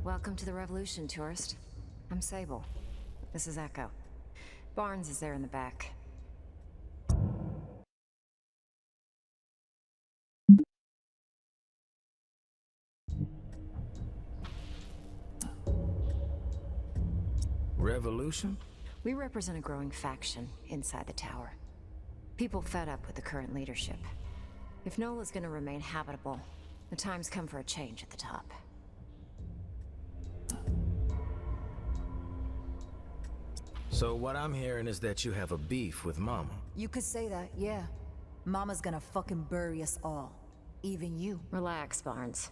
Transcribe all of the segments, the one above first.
Welcome to the Revolution, tourist. I'm Sable. This is Echo. Barnes is there in the back. Revolution? We represent a growing faction inside the tower. People fed up with the current leadership. If Nola's gonna remain habitable, the time's come for a change at the top. So what I'm hearing is that you have a beef with Mama. You could say that, yeah. Mama's gonna fucking bury us all. Even you. Relax, Barnes.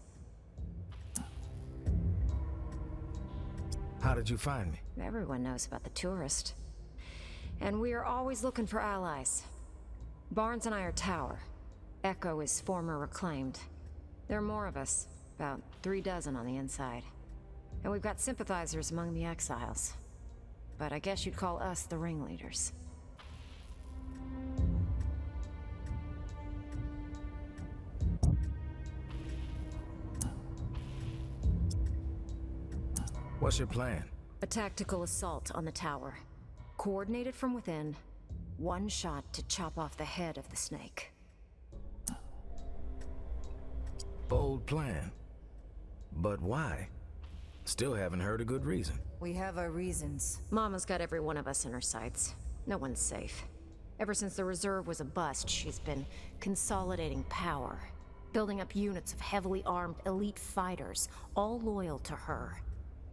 How did you find me? Everyone knows about the tourist. And we are always looking for allies. Barnes and I are Tower. Echo is former Reclaimed. There are more of us, about 3 dozen on the inside. And we've got sympathizers among the exiles. But I guess you'd call us the ringleaders. What's your plan? A tactical assault on the tower. Coordinated from within. One shot to chop off the head of the snake. Bold plan. But why? Still haven't heard a good reason. We have our reasons. Mama's got every one of us in her sights. No one's safe. Ever since the Reserve was a bust, she's been consolidating power. Building up units of heavily armed elite fighters, all loyal to her.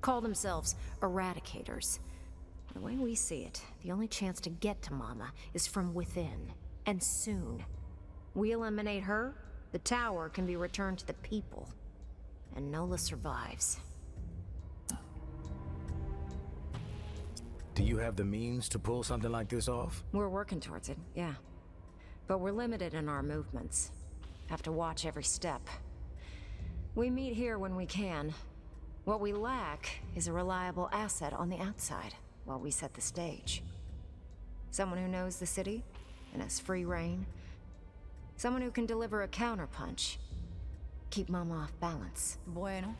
Call themselves Eradicators. The way we see it, the only chance to get to Mama is from within. And soon. We eliminate her, the tower can be returned to the people. And Nola survives. Do you have the means to pull something like this off? We're working towards it, yeah. But we're limited in our movements. Have to watch every step. We meet here when we can. What we lack is a reliable asset on the outside while we set the stage. Someone who knows the city and has free reign. Someone who can deliver a counterpunch. Keep Mama off balance. Bueno.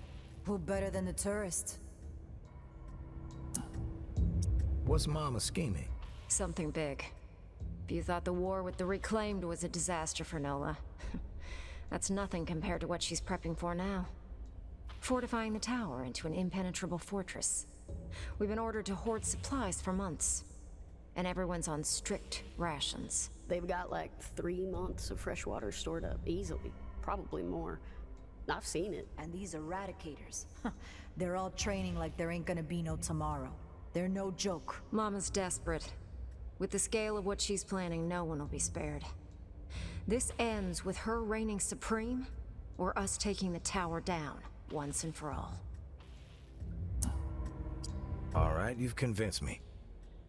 Who better than the tourist? What's Mama scheming? Something big. If you thought the war with the Reclaimed was a disaster for Nola, that's nothing compared to what she's prepping for now. Fortifying the tower into an impenetrable fortress. We've been ordered to hoard supplies for months. And everyone's on strict rations. They've got like 3 months of fresh water stored up, easily. Probably more. I've seen it. And these Eradicators, they're all training like there ain't gonna be no tomorrow. They're no joke. Mama's desperate. With the scale of what she's planning, no one will be spared. This ends with her reigning supreme, or us taking the tower down, once and for all. All right, you've convinced me.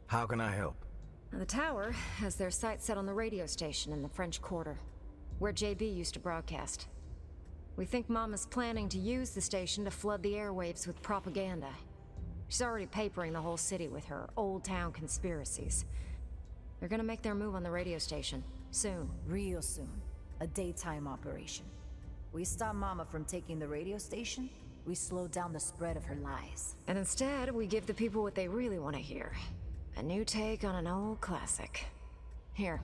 How can I help? Now, the tower has their sights set on the radio station in the French Quarter, where JB used to broadcast. We think Mama's planning to use the station to flood the airwaves with propaganda. She's already papering the whole city with her old town conspiracies. They're gonna make their move on the radio station, soon. Real soon. A daytime operation. We stop Mama from taking the radio station, we slow down the spread of her lies. And instead, we give the people what they really want to hear. A new take on an old classic. Here.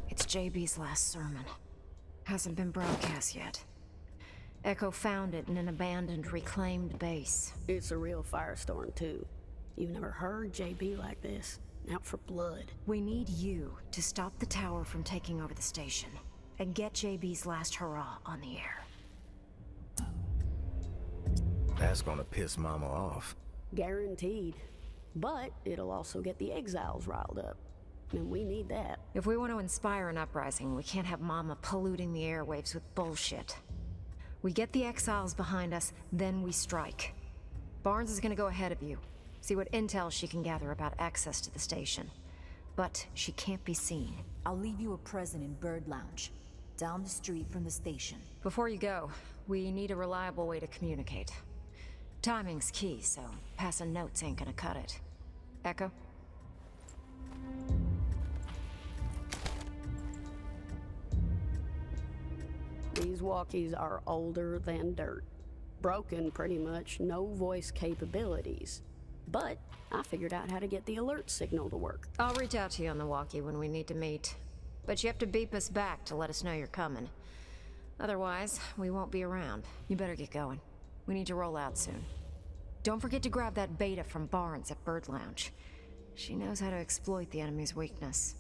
It's JB's last sermon. Hasn't been broadcast yet. Echo found it in an abandoned, reclaimed base. It's a real firestorm, too. You've never heard JB like this. Out for blood. We need you to stop the tower from taking over the station. and get JB's last hurrah on the air. That's gonna piss Mama off. Guaranteed. But it'll also get the exiles riled up. And we need that. If we want to inspire an uprising, we can't have Mama polluting the airwaves with bullshit. We get the exiles behind us, then we strike. Barnes is gonna go ahead of you. See what intel she can gather about access to the station. But she can't be seen. I'll leave you a present in Bird Lounge, down the street from the station. Before you go, we need a reliable way to communicate. Timing's key, so passing notes ain't gonna cut it. Echo? These walkies are older than dirt. Broken, pretty much, no voice capabilities. But I figured out how to get the alert signal to work. I'll reach out to you on the walkie when we need to meet. But you have to beep us back to let us know you're coming. Otherwise, we won't be around. You better get going. We need to roll out soon. Don't forget to grab that beta from Barnes at Bird Lounge. She knows how to exploit the enemy's weakness.